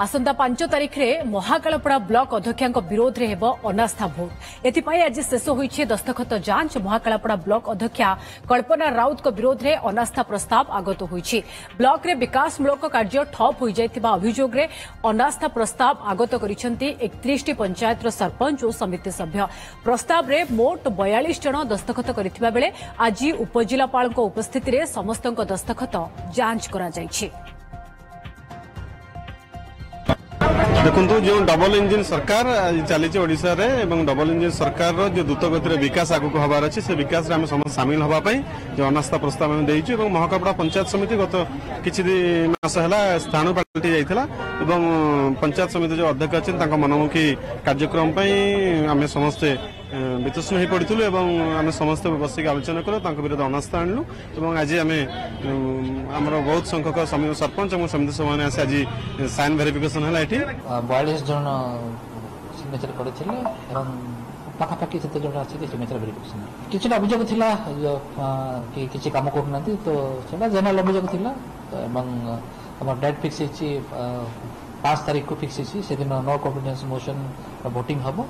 आसंता 5 तारिख में महाकालपड़ा ब्लॉक अध्यक्ष विरोध में हेब अनास्था भोट एथिपाई आज शेष होईछि दस्तखत जांच। महाकालपड़ा ब्लॉक अध्यक्षा कल्पना राउत विरोध में अनास्था प्रस्ताव आगत होईछि। ब्लॉक रे विकासमूलक कार्य ठप हो जाइथिबा अभियोग रे अनास्था प्रस्ताव आगत करिसेंती 31 पंचायत सरपंच और समिति सभ्य। प्रस्ताव रे मोट 42 जन दस्तखत करथिबा बेले आज उपजिलापाल उपस्थिति रे समस्तक दस्तखत जांच करा जाइछि। देखु जो डबल इंजिन सरकार चली ओडिशा रे एवं डबल इंजिन सरकार जो द्रुत गति विकास आगक हबार अच्छे से विकास रे समस्त सामिल होगापी जो अनास्था प्रस्ताव देचु। महाकालपड़ा पंचायत समिति गत किछि मास है स्थान पलटि जाइथिला एवं पंचायत समिति जो अध्यक्ष अच्छे मनमुखी कार्यक्रम आम समस्ते वितृष्ण हो पड़ू एवं आम समस्त बसिक आलोचना कलु विरोध अनास्था आणलु एवं आज आम आमर बहुत संख्यक सरपंच और समिति सभा आज साइन भेरिफिकेशन है। 42 जन सिग्नेचर करते पाखापाखि से जन अच्छे सिग्नेचर भेरिफिकेशन किसी अभियोग थिला कि किसी काम करना तो जनरल अभियोग थिला एवं डेट फिक्स 5 तारीख को फिक्स से दिन नो कॉन्फिडेंस मोशन वोटिंग हम।